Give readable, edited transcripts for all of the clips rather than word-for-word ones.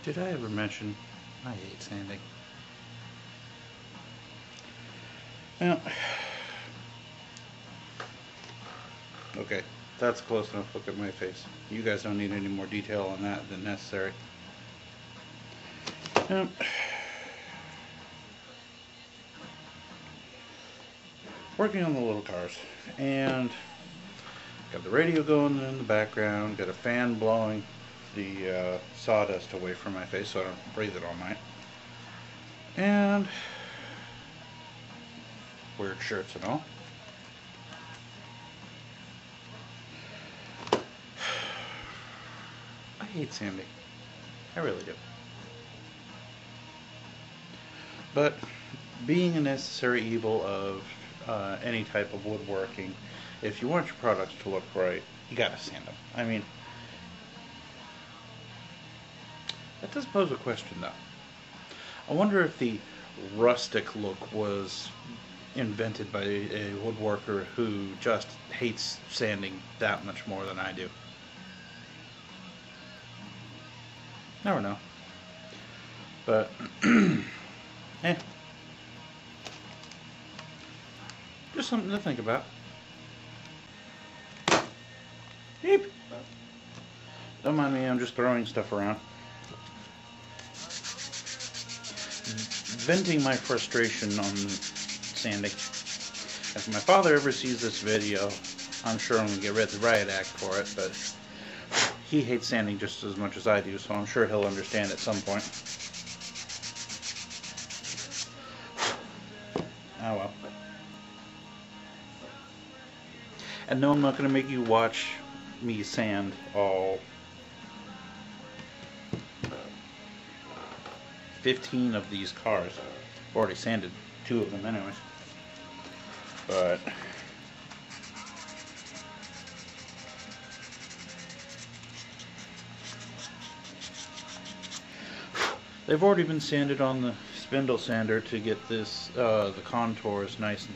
Did I ever mention I hate sanding? Well, okay, that's a close enough look at my face. You guys don't need any more detail on that than necessary. Working on the little cars, and got the radio going in the background, got a fan blowing the sawdust away from my face so I don't breathe it all night, and weird shirts and all. I hate sanding. I really do. But being a necessary evil of any type of woodworking, if you want your products to look right, you gotta sand them. I mean, that does pose a question though. I wonder if the rustic look was invented by a woodworker who just hates sanding that much more than I do. Never know. But, eh. Just something to think about. Beep. Don't mind me, I'm just throwing stuff around. Venting my frustration on sanding. If my father ever sees this video, I'm sure I'm going to get rid of the riot act for it, but he hates sanding just as much as I do, so I'm sure he'll understand at some point. Oh well. And no, I'm not going to make you watch me sand all 15 of these cars. I've already sanded 2 of them anyways. But they've already been sanded on the spindle sander to get this the contours nice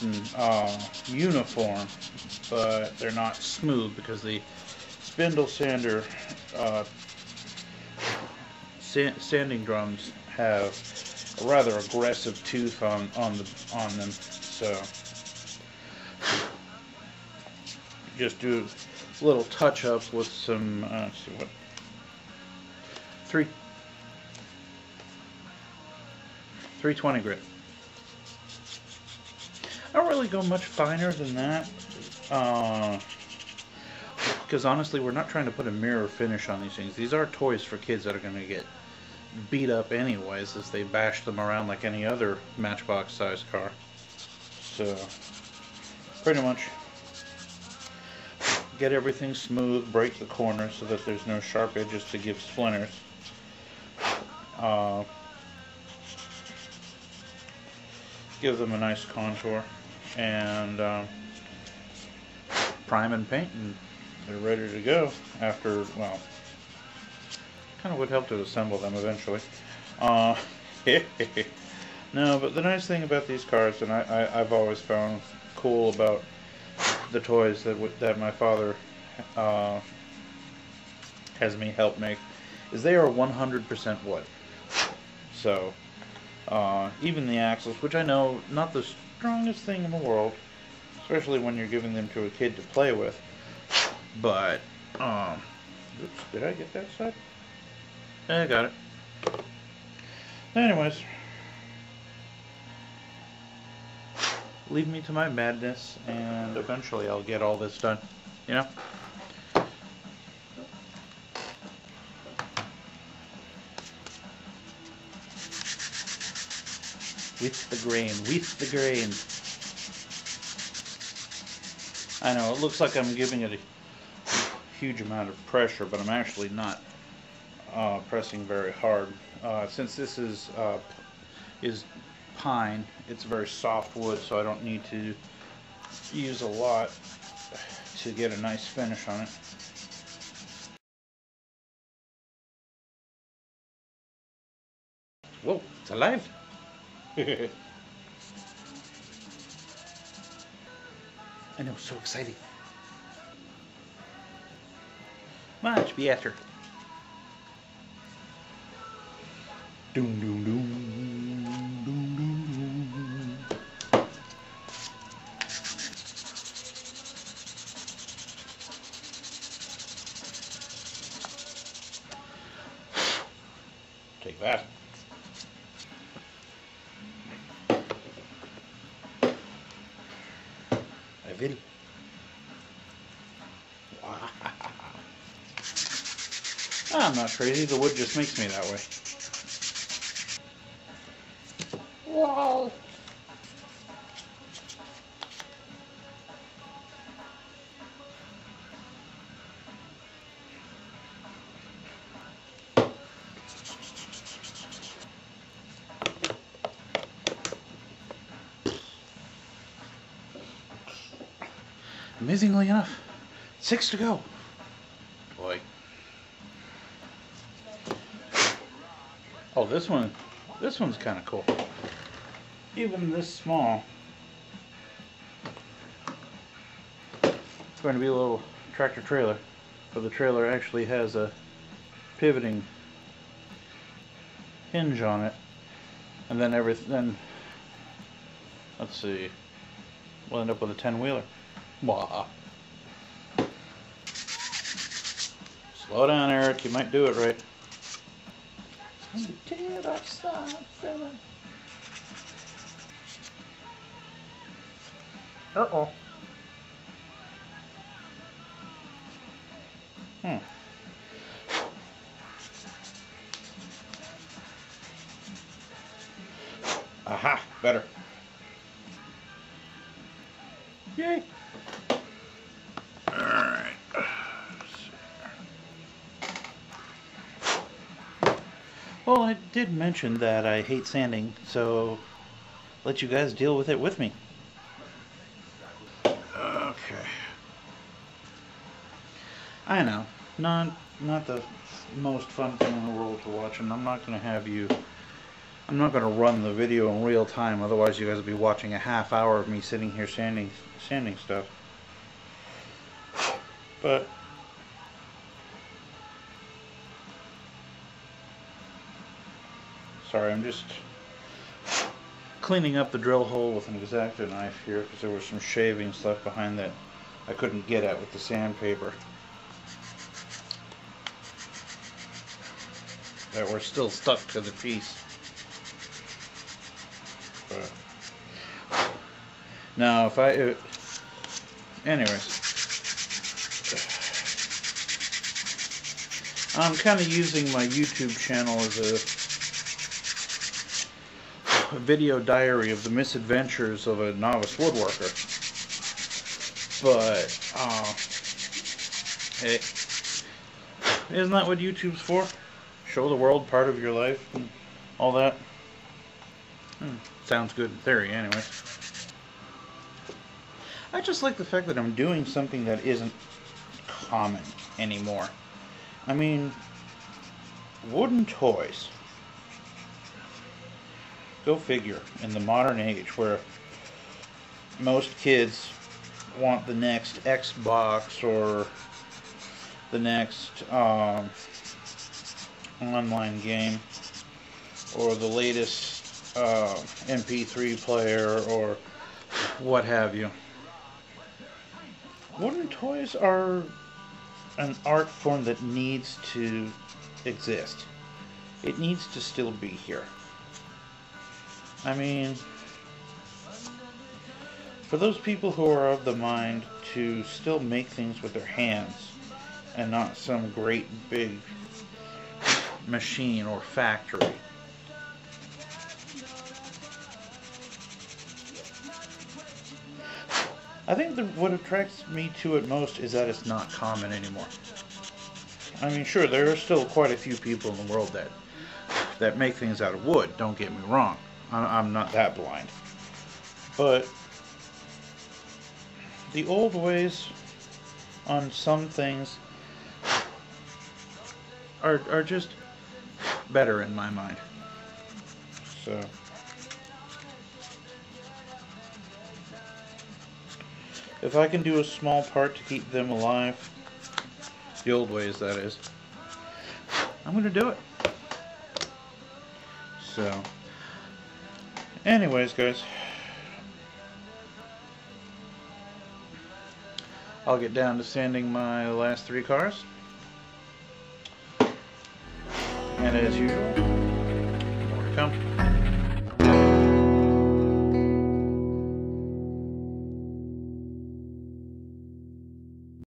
and uniform, but they're not smooth because the spindle sander sanding drums have a rather aggressive tooth on them, so just do little touch-ups with some let's see what 320 grit. I don't really go much finer than that, because honestly we're not trying to put a mirror finish on these things. These are toys for kids that are going to get beat up anyways as they bash them around like any other Matchbox size car. So pretty much get everything smooth, break the corners so that there's no sharp edges to give splinters. Give them a nice contour, and prime and paint, and they're ready to go after, well, kind of would help to assemble them eventually. No, but the nice thing about these cars, and I've always found cool about the toys that my father has me help make, is they are 100% wood. So even the axles, which I know not the strongest thing in the world, especially when you're giving them to a kid to play with, but oops, did I get that side? I got it. Anyways, leave me to my madness, and eventually I'll get all this done, you know? With the grain, with the grain. I know, it looks like I'm giving it a huge amount of pressure, but I'm actually not pressing very hard. Since this is pine, it's very soft wood, so I don't need to use a lot to get a nice finish on it. Whoa, it's alive! I know, so exciting. Much be after. Doom, doom, doom, doom, doom, doom. Take that. I will. I'm not crazy, the wood just makes me that way. Wow. Amazingly enough, 6 to go. Boy. Oh, this one's kind of cool. Even this small. It's going to be a little tractor trailer, but the trailer actually has a pivoting hinge on it, and then let's see, we'll end up with a 10-wheeler. Wow. Slow down, Eric. You might do it right. Uh-oh. Aha, better. Yay. Alright. Well, I did mention that I hate sanding, so let you guys deal with it with me. Okay. I know, not the most fun thing in the world to watch, and I'm not going to run the video in real time, otherwise you guys will be watching a half hour of me sitting here sanding stuff. But sorry, I'm just cleaning up the drill hole with an X-Acto knife here because there was some shavings left behind that I couldn't get at with the sandpaper that were still stuck to the piece. But now anyways, I'm kind of using my YouTube channel as a video diary of the misadventures of a novice woodworker. But hey, isn't that what YouTube's for? Show the world part of your life and all that. Sounds good in theory, anyway. I just like the fact that I'm doing something that isn't common anymore. I mean, wooden toys. Go figure, in the modern age where most kids want the next Xbox or the next online game or the latest MP3 player or what have you. Wooden toys are an art form that needs to exist. It needs to still be here. I mean, for those people who are of the mind to still make things with their hands and not some great big machine or factory. I think what attracts me to it most is that it's not common anymore. I mean, sure, there are still quite a few people in the world that make things out of wood, don't get me wrong. I'm not that blind. But the old ways on some things are just better in my mind. So if I can do a small part to keep them alive, the old ways that is, I'm going to do it. So, anyways, guys, I'll get down to sanding my last 3 cars. And as usual, more to come.